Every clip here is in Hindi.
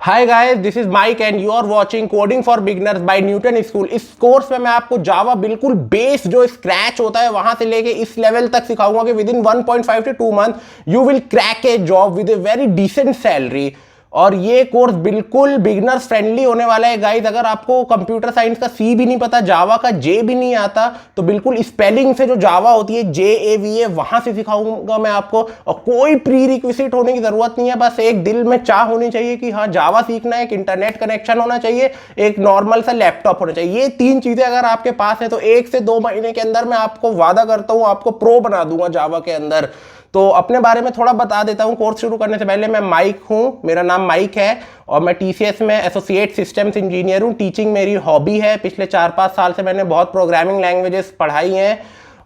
Hi guys, this is Mike and you are watching coding for beginners by Newton School. इस कोर्स में मैं आपको जावा बिल्कुल बेस जो स्क्रैच होता है वहां से लेके इस लेवल तक सिखाऊंगा कि within 1.5 to 2 month you will crack a job with a very decent salary. और ये कोर्स बिल्कुल बिगिनर्स फ्रेंडली होने वाला है गाइस। अगर आपको कंप्यूटर साइंस का सी भी नहीं पता, जावा का जे भी नहीं आता, तो बिल्कुल स्पेलिंग से जो जावा होती है JAVA वहां से सिखाऊंगा मैं आपको। और कोई प्री रिक्विजिट होने की जरूरत नहीं है, बस एक दिल में चाह होनी चाहिए कि हाँ जावा सीखना है, एक इंटरनेट कनेक्शन होना चाहिए, एक नॉर्मल सा लैपटॉप होना चाहिए। ये 3 चीजें अगर आपके पास है तो 1 से 2 महीने के अंदर मैं आपको वादा करता हूं आपको प्रो बना दूंगा जावा के अंदर। तो अपने बारे में थोड़ा बता देता हूं। कोर्स शुरू करने से पहले मैं माइक हूं, मेरा नाम माइक है और मैं TCS में एसोसिएट सिस्टम्स इंजीनियर हूं। टीचिंग मेरी हॉबी है। पिछले 4-5 साल से मैंने बहुत प्रोग्रामिंग लैंग्वेजेस पढ़ाई हैं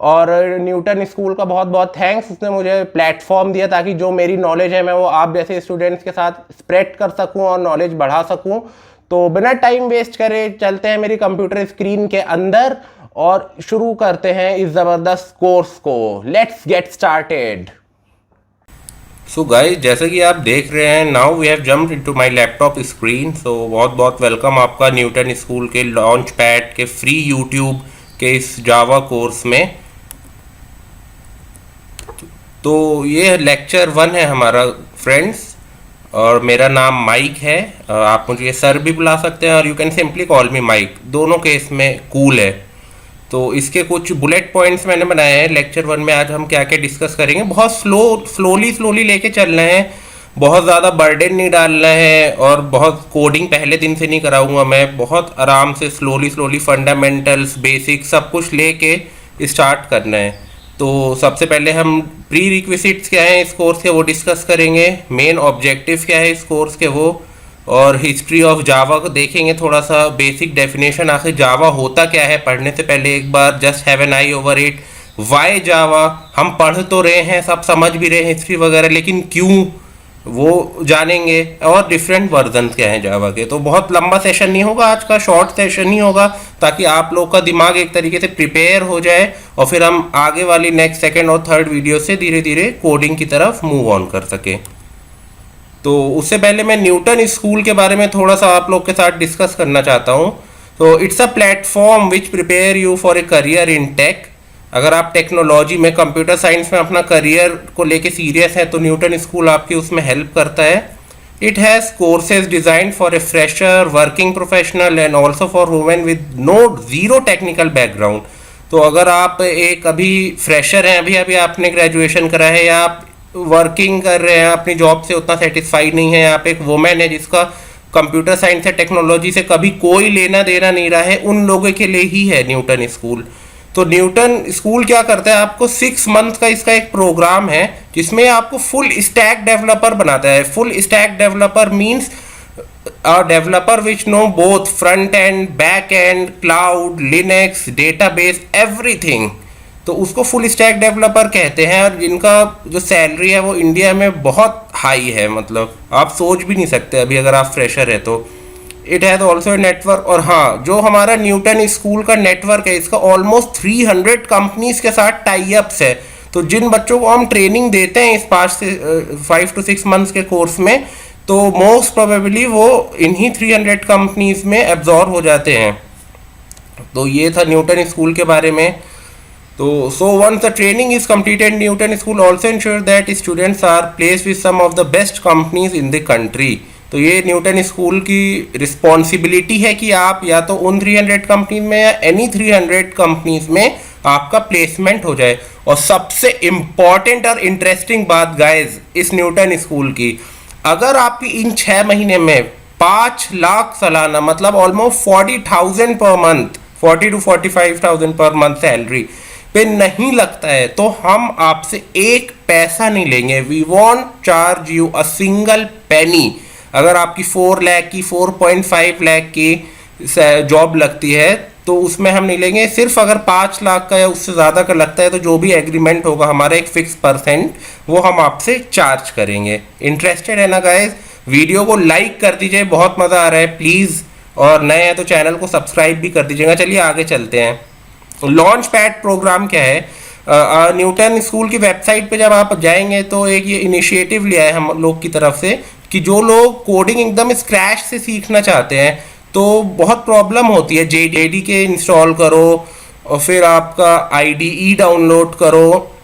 और न्यूटन स्कूल का बहुत बहुत थैंक्स। उसने मुझे प्लेटफॉर्म दिया ताकि जो मेरी नॉलेज है मैं वो आप जैसे स्टूडेंट्स के साथ स्प्रेड कर सकूँ और नॉलेज बढ़ा सकूँ। तो बिना टाइम वेस्ट करे चलते हैं मेरी कंप्यूटर स्क्रीन के अंदर और शुरू करते हैं इस ज़बरदस्त कोर्स को। Let's get started. So guys, जैसे कि आप देख रहे हैं, now we have jumped into my laptop screen. So बहुत बहुत वेलकम आपका न्यूटन स्कूल के लॉन्च पैड के फ्री यूट्यूब के इस जावा कोर्स में। तो ये लेक्चर 1 है हमारा फ्रेंड्स, और मेरा नाम माइक है। आप मुझे सर भी बुला सकते हैं और you can simply call me Mike, दोनों केस में कूल है। तो इसके कुछ बुलेट पॉइंट्स मैंने बनाए हैं लेक्चर 1 में। आज हम क्या क्या डिस्कस करेंगे, बहुत स्लोली लेके चल रहे हैं, बहुत ज़्यादा बर्डन नहीं डालना है और बहुत कोडिंग पहले दिन से नहीं कराऊंगा मैं। बहुत आराम से स्लोली फंडामेंटल्स, बेसिक सब कुछ लेके स्टार्ट करना है। तो सबसे पहले हम प्री रिक्विजिट्स क्या है इस कोर्स के वो डिस्कस करेंगे, मेन ऑब्जेक्टिव क्या है इस कोर्स के वो, और हिस्ट्री ऑफ जावा को देखेंगे, थोड़ा सा बेसिक डेफिनेशन आखिर जावा होता क्या है पढ़ने से पहले एक बार just have an eye over it. Why Java, हम पढ़ तो रहे हैं, सब समझ भी रहे हैं हिस्ट्री वगैरह, लेकिन क्यों वो जानेंगे। और डिफरेंट वर्जन क्या हैं जावा के। तो बहुत लंबा सेशन नहीं होगा आज का, शॉर्ट सेशन ही होगा ताकि आप लोग का दिमाग एक तरीके से प्रिपेयर हो जाए और फिर हम आगे वाली नेक्स्ट, सेकेंड और थर्ड वीडियो से धीरे धीरे कोडिंग की तरफ मूव ऑन कर सके। तो उससे पहले मैं न्यूटन स्कूल के बारे में थोड़ा सा आप लोग के साथ डिस्कस करना चाहता हूँ। तो it's a platform which prepare you for a career in tech. अगर आप टेक्नोलॉजी में, कंप्यूटर साइंस में अपना करियर को लेके सीरियस है तो न्यूटन स्कूल आपकी उसमें हेल्प करता है। It has courses design for a fresher, working professional and also for women with zero technical background. तो अगर आप एक अभी फ्रेशर हैं, अभी अभी आपने ग्रेजुएशन करा है, या आप वर्किंग कर रहे हैं, अपनी जॉब से उतना सेटिस्फाइड नहीं है, आप एक वुमेन है जिसका कंप्यूटर साइंस या टेक्नोलॉजी से कभी कोई लेना देना नहीं रहा है, उन लोगों के लिए ही है न्यूटन स्कूल। तो न्यूटन स्कूल क्या करता है, आपको 6 मंथ का इसका एक प्रोग्राम है जिसमें आपको फुल स्टैक डेवलपर बनाता है। Full stack developer means a developer which know both front end, back end, cloud, Linux, database, everything। तो उसको फुल स्टैक डेवलपर कहते हैं। और जिनका जो सैलरी है वो इंडिया में बहुत हाई है, मतलब आप सोच भी नहीं सकते अभी अगर आप फ्रेशर है तो। इट हैज़ ऑल्सो नेटवर्क, और हाँ, जो हमारा न्यूटन स्कूल का नेटवर्क है इसका ऑलमोस्ट 300 कंपनीज के साथ टाई अप्स है। तो जिन बच्चों को हम ट्रेनिंग देते हैं इस 5 to 6 मंथ्स के कोर्स में, तो मोस्ट प्रोबेबली वो इन्हीं 300 कंपनीज में एब्जॉर्ब हो जाते हैं। तो ये था न्यूटन स्कूल के बारे में। तो so once the training is completed, Newton School also ensure that students are placed with some of the best companies in the country। तो ये न्यूटन स्कूल की रिस्पॉन्सिबिलिटी है कि आप या तो उन 300 कंपनीज में या एनी 300 कंपनीज में आपका प्लेसमेंट हो जाए। और सबसे इम्पॉर्टेंट और इंटरेस्टिंग बात गाइज इस न्यूटन स्कूल की, अगर आपकी इन 6 महीने में 5 लाख सालाना, मतलब almost 40,000 per month, 40 to 45,000 per month salary पे नहीं लगता है तो हम आपसे एक पैसा नहीं लेंगे। We won't charge you a single penny. अगर आपकी 4 लाख की, 4.5 लाख की जॉब लगती है तो उसमें हम नहीं लेंगे। सिर्फ अगर 5 लाख का या उससे ज़्यादा का लगता है तो जो भी एग्रीमेंट होगा हमारा एक फिक्स परसेंट वो हम आपसे चार्ज करेंगे। इंटरेस्टेड है ना गाइज? वीडियो को लाइक कर दीजिए, बहुत मज़ा आ रहा है प्लीज़, और नए हैं तो चैनल को सब्सक्राइब भी कर दीजिएगा। चलिए आगे चलते हैं। लॉन्च पैड प्रोग्राम क्या है, न्यूटन स्कूल की वेबसाइट पे जब आप जाएंगे तो एक ये इनिशिएटिव लिया है हम लोग की तरफ से कि जो लोग कोडिंग एकदम स्क्रैच से सीखना चाहते हैं तो बहुत प्रॉब्लम होती है। JDK इंस्टॉल करो और फिर आपका IDE डाउनलोड करो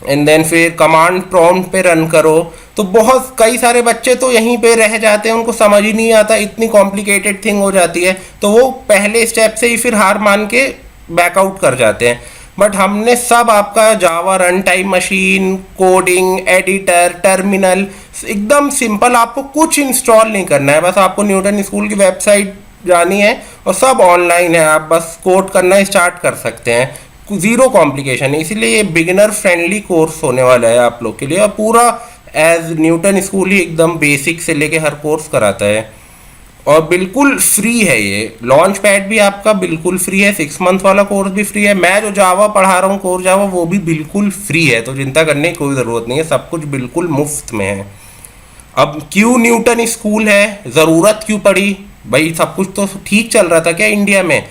एंड देन फिर कमांड प्रॉम्प्ट पे रन करो, तो बहुत कई सारे बच्चे तो यहीं पे रह जाते हैं, उनको समझ ही नहीं आता, इतनी कॉम्प्लिकेटेड थिंग हो जाती है, तो वो पहले स्टेप से ही फिर हार मान के बैकआउट कर जाते हैं। बट हमने सब आपका Java run time machine, coding, editor, terminal, एकदम सिंपल, आपको कुछ इंस्टॉल नहीं करना है, बस आपको न्यूटन स्कूल की वेबसाइट जानी है और सब ऑनलाइन है, आप बस कोड करना स्टार्ट कर सकते हैं, जीरो कॉम्प्लिकेशन है। इसीलिए ये बिगिनर फ्रेंडली कोर्स होने वाला है आप लोग के लिए, और पूरा एज न्यूटन स्कूल ही एकदम बेसिक से लेके हर कोर्स कराता है और बिल्कुल फ्री है। ये लॉन्च पैड भी आपका बिल्कुल फ्री है, 6 मंथ वाला कोर्स भी फ्री है, मैं जो जावा पढ़ा रहा हूँ कोर्स जावा वो भी बिल्कुल फ्री है, तो चिंता करने की कोई ज़रूरत नहीं है, सब कुछ बिल्कुल मुफ्त में है। अब क्यों न्यूटन स्कूल है, ज़रूरत क्यों पड़ी भाई? सब कुछ तो ठीक चल रहा था क्या इंडिया में?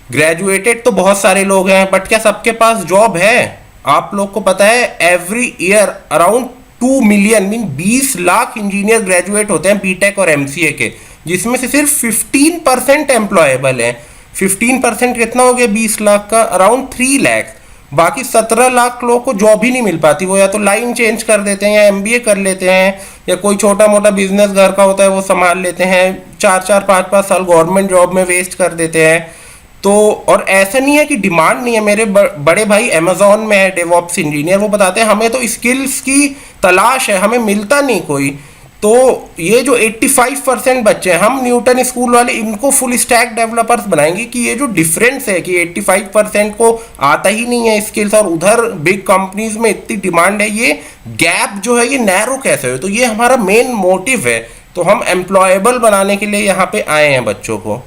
ग्रेजुएटेड तो बहुत सारे लोग हैं, बट क्या सबके पास जॉब है? आप लोग को पता है every year around 2 million mean 20 lakh engineer graduate होते हैं बीटेक और MCA के, जिसमें से सिर्फ 15% एम्प्लॉयबल है। 15% कितना हो गया 20 लाख का? अराउंड 3 लाख। बाकी 17 लाख लोगों को जॉब ही नहीं मिल पाती, वो या तो लाइन चेंज कर देते हैं या MBA कर लेते हैं या कोई छोटा मोटा बिजनेस घर का होता है वो संभाल लेते हैं, 4-4 5-5 साल गवर्नमेंट जॉब में वेस्ट कर देते हैं। तो और ऐसा नहीं है कि डिमांड नहीं है, मेरे बड़े भाई अमेजोन में है डेवऑप्स इंजीनियर, वो बताते हैं हमें तो स्किल्स की तलाश है, हमें मिलता नहीं कोई। तो ये जो 85% बच्चे हैं, हम न्यूटन स्कूल वाले इनको फुल स्टैक डेवलपर्स बनाएंगे कि ये जो डिफरेंस है कि 85% को आता ही नहीं है स्किल्स और उधर बिग कंपनीज में इतनी डिमांड है, ये गैप जो है ये नैरो कैसे हो, तो ये हमारा मेन मोटिव है। तो हम एम्प्लॉयबल बनाने के लिए यहाँ पे आए हैं बच्चों को।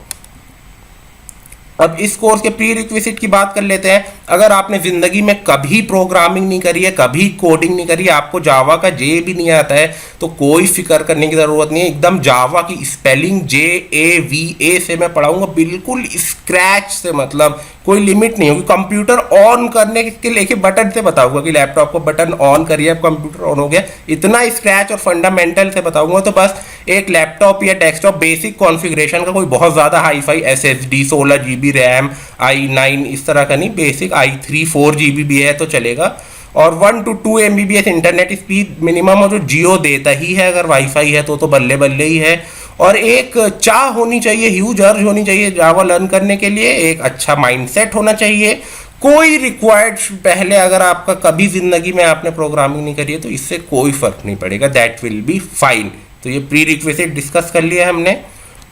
अब इस कोर्स के प्री रिक्विजिट की बात कर लेते हैं। अगर आपने जिंदगी में कभी प्रोग्रामिंग नहीं करी है, कभी कोडिंग नहीं करी है, आपको जावा का जे भी नहीं आता है, तो कोई फिक्र करने की जरूरत नहीं है। एकदम जावा की स्पेलिंग JAVA से मैं पढ़ाऊंगा, बिल्कुल स्क्रैच से, मतलब कोई लिमिट नहीं होगी। कंप्यूटर ऑन करने के लेके बटन से बताऊंगा कि लैपटॉप को बटन ऑन करिए, कंप्यूटर ऑन हो गया, इतना स्क्रैच और फंडामेंटल से बताऊंगा। तो बस एक लैपटॉप या डेस्कटॉप बेसिक कॉन्फ़िगरेशन का, कोई बहुत ज़्यादा hi fi SSD 16 GB RAM, i9 इस तरह का नहीं, बेसिक i3 4 GB भी है तो चलेगा, और 1 to 2 Mbps internet speed minimum, और जो जियो देता ही है, अगर वाईफाई है तो बल्ले बल्ले ही है। और एक चाह होनी चाहिए, ह्यूज अर्ज होनी चाहिए जावा लर्न करने के लिए, एक अच्छा माइंडसेट होना चाहिए। कोई रिक्वायर्ड पहले अगर आपका कभी जिंदगी में आपने प्रोग्रामिंग नहीं करी है तो इससे कोई फर्क नहीं पड़ेगा, दैट विल बी फाइन। तो ये प्री रिक्विजिट डिस्कस कर लिया हमने।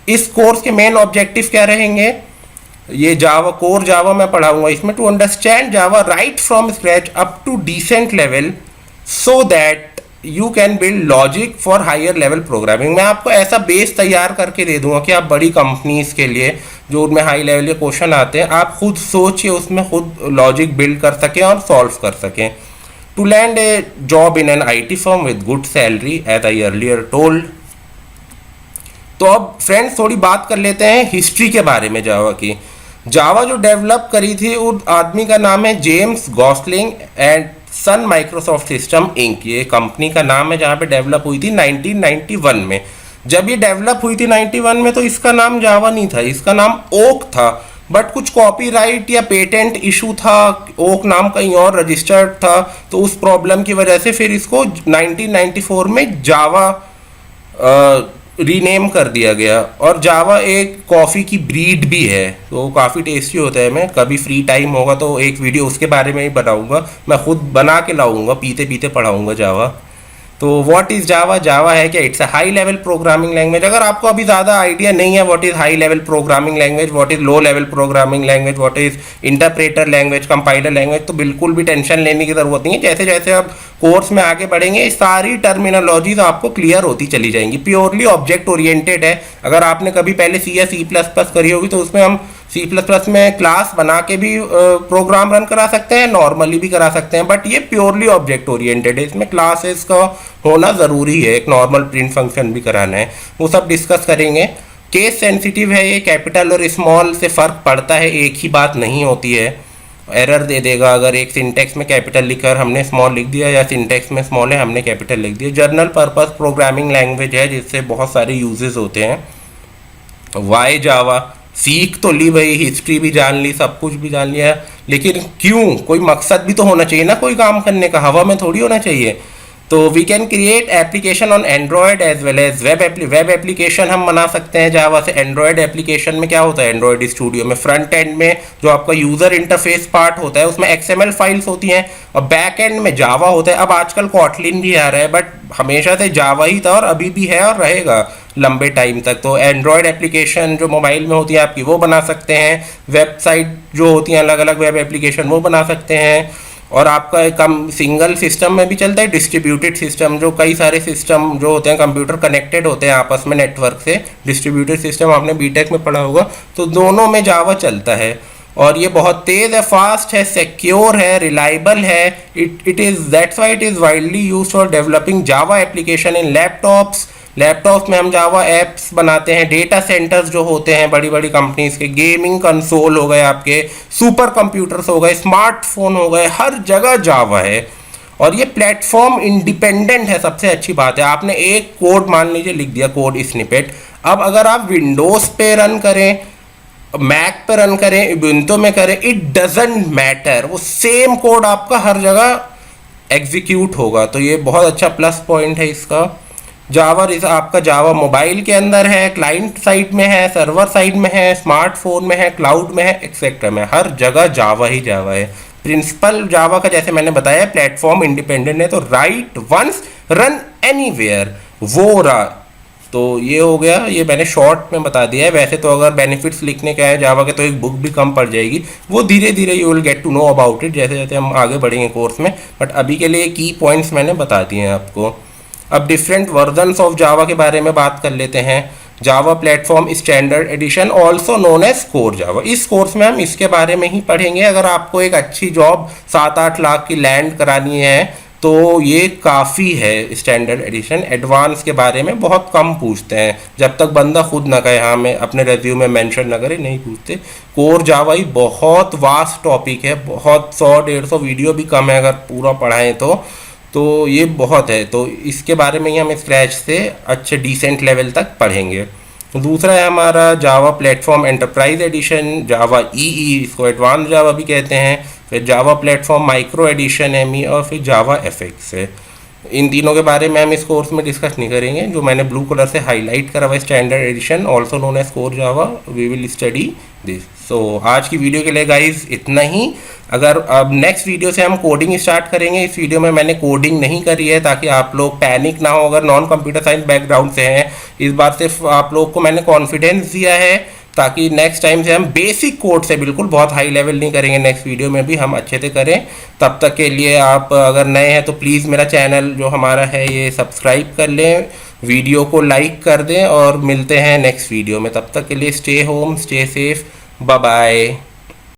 इस कोर्स के मेन ऑब्जेक्टिव क्या रहेंगे? ये जावा कोर जावा मैं पढ़ाऊंगा इसमें, to understand Java right from scratch up to decent level so that you can build logic for higher level programming. मैं आपको ऐसा बेस तैयार करके दे दूंगा कि आप बड़ी कंपनीज के लिए जो उनमें हाई लेवल के क्वेश्चन आते हैं, आप खुद सोचिए, उसमें खुद लॉजिक बिल्ड कर सकें और सॉल्व कर सकें। To land a job in an IT firm with good salary as I earlier told. तो अब फ्रेंड्स थोड़ी बात कर लेते हैं हिस्ट्री के बारे में जावा की। जावा जो डेवलप करी थी उस आदमी का नाम है James Gosling and Sun Microsoft system Inc, ये कंपनी का नाम है जहाँ पे डेवलप हुई थी 1991 में। जब ये डेवलप हुई थी 91 में तो इसका नाम जावा नहीं था, इसका नाम ओक था, बट कुछ कॉपीराइट या पेटेंट इशू था, ओक नाम कहीं और रजिस्टर्ड था, तो उस प्रॉब्लम की वजह से फिर इसको 1994 में जावा रीनेम कर दिया गया। और जावा एक कॉफ़ी की ब्रीड भी है, तो काफ़ी टेस्टी होता है। मैं कभी फ्री टाइम होगा तो एक वीडियो उसके बारे में ही बनाऊंगा, मैं खुद बना के लाऊंगा, पीते पीते पढ़ाऊंगा जावा। तो व्हाट इज़ जावा? जावा है क्या? It's a high level programming language. अगर आपको अभी ज़्यादा आइडिया नहीं है what is high level programming language, what is low level programming language, what is interpreter language, compiler language, तो बिल्कुल भी टेंशन लेने की ज़रूरत नहीं है। जैसे जैसे आप कोर्स में आगे बढ़ेंगे सारी टर्मिनोलॉजीज आपको क्लियर होती चली जाएंगी। प्योरली ऑब्जेक्ट ओरिएंटेड है। अगर आपने कभी पहले C या C++ करी होगी तो उसमें हम C++ में क्लास बना के भी प्रोग्राम रन करा सकते हैं, नॉर्मली भी करा सकते हैं, बट ये प्योरली ऑब्जेक्ट ओरिएंटेड है। इसमें क्लासेस का होना ज़रूरी है, एक नॉर्मल प्रिंट फंक्शन भी कराना है, वो सब डिस्कस करेंगे। केस सेंसिटिव है ये, कैपिटल और स्मॉल से फ़र्क पड़ता है, एक ही बात नहीं होती है। एरर दे देगा अगर एक सिंटेक्स में कैपिटल लिखा और हमने स्मॉल लिख दिया, या सिंटेक्स में स्मॉल है हमने कैपिटल लिख दिया। जनरल पर्पस प्रोग्रामिंग लैंग्वेज है जिससे बहुत सारे यूजेस होते हैं। वाई जावा सीख तो ली भाई, हिस्ट्री भी जान ली, सब कुछ भी जान लिया, लेकिन क्यों? कोई मकसद भी तो होना चाहिए ना कोई काम करने का, हवा में थोड़ी होना चाहिए। तो we can create application on Android as well as web application हम बना सकते हैं जावा से। एंड्रॉयड एप्लीकेशन में क्या होता है, एंड्रॉयड स्टूडियो में फ्रंट एंड में जो आपका यूजर इंटरफेस पार्ट होता है उसमें XML फाइल्स होती हैं, और बैक एंड में जावा होता है। अब आजकल कॉटलिन भी आ रहा है, बट हमेशा से जावा ही था और अभी भी है और रहेगा लंबे टाइम तक। तो एंड्रॉयड एप्लीकेशन जो मोबाइल में होती है आपकी वो बना सकते हैं, वेबसाइट जो होती हैं अलग अलग वेब एप्लीकेशन वो बना सकते हैं, और आपका एक सिंगल सिस्टम में भी चलता है, डिस्ट्रीब्यूटेड सिस्टम जो कई सारे सिस्टम जो होते हैं कंप्यूटर कनेक्टेड होते हैं आपस में नेटवर्क से, डिस्ट्रीब्यूटेड सिस्टम आपने बीटेक में पढ़ा होगा, तो दोनों में जावा चलता है। और ये बहुत तेज़ है, फास्ट है, सिक्योर है, रिलायबल है। It is that's why it is widely used for developing Java application in laptops में हम जावा एप्स बनाते हैं। डेटा सेंटर्स जो होते हैं बड़ी बड़ी कंपनीज के, गेमिंग कंसोल हो गए आपके, सुपर कंप्यूटर्स हो गए, स्मार्टफोन हो गए, हर जगह जावा है। और ये प्लेटफॉर्म इंडिपेंडेंट है, सबसे अच्छी बात है। आपने एक कोड मान लीजिए लिख दिया, कोड स्निपेट, अब अगर आप विंडोज़ पे रन करें, मैक पे रन करें, उबुंटू में करें, इट डजेंट मैटर, वो सेम कोड आपका हर जगह एग्जीक्यूट होगा। तो ये बहुत अच्छा प्लस पॉइंट है इसका। जावा आपका जावा मोबाइल के अंदर है, क्लाइंट साइड में है, सर्वर साइड में है, स्मार्टफोन में है, क्लाउड में है, एक्सेट्रा में, हर जगह जावा ही जावा है। प्रिंसिपल जावा का जैसे मैंने बताया प्लेटफॉर्म इंडिपेंडेंट है, तो राइट वंस रन एनीवेयर, वो रहा। तो ये हो गया, ये मैंने शॉर्ट में बता दिया है। वैसे तो अगर बेनिफिट्स लिखने का है जावा के तो एक बुक भी कम पड़ जाएगी, वो धीरे धीरे you will get to know about it जैसे जैसे हम आगे बढ़ेंगे कोर्स में, बट अभी के लिए की पॉइंट्स मैंने बता दिए हैं आपको। अब डिफरेंट वर्जन्स ऑफ जावा के बारे में बात कर लेते हैं। Java platform standard edition also known as core Java, इस कोर्स में हम इसके बारे में ही पढ़ेंगे। अगर आपको एक अच्छी जॉब 7-8 लाख की लैंड करानी है तो ये काफ़ी है स्टैंडर्ड एडिशन। एडवांस के बारे में बहुत कम पूछते हैं, जब तक बंदा खुद ना कहे, हाँ मैं अपने रिज्यूम में मेंशन ना करे, नहीं पूछते। कोर जावा ही बहुत वास्ट टॉपिक है, बहुत 100-150 वीडियो भी कम है अगर पूरा पढ़ाएं तो ये बहुत है। तो इसके बारे में ही हम स्क्रैच से अच्छे डिसेंट लेवल तक पढ़ेंगे। दूसरा है हमारा Java platform enterprise edition, Java EE, इसको एडवांस जावा भी कहते हैं, फिर Java platform micro edition ME, और फिर जावा एफएक्स है। इन तीनों के बारे में हम इस कोर्स में डिस्कस नहीं करेंगे। जो मैंने ब्लू कलर से हाईलाइट करा हुआ standard edition also known as core Java, we will study this. So आज की वीडियो के लिए गाइज इतना ही। अगर अब नेक्स्ट वीडियो से हम कोडिंग स्टार्ट करेंगे। इस वीडियो में मैंने कोडिंग नहीं करी है ताकि आप लोग पैनिक ना हो अगर नॉन कंप्यूटर साइंस बैकग्राउंड से हैं। इस बार सिर्फ आप लोग को मैंने कॉन्फिडेंस दिया है ताकि नेक्स्ट टाइम से हम बेसिक कोड से, बिल्कुल बहुत हाई लेवल नहीं करेंगे, नेक्स्ट वीडियो में भी हम अच्छे से करें। तब तक के लिए आप अगर नए हैं तो प्लीज़ मेरा चैनल जो हमारा है ये सब्सक्राइब कर लें, वीडियो को लाइक कर दें, और मिलते हैं नेक्स्ट वीडियो में। तब तक के लिए stay home, stay safe, bye bye.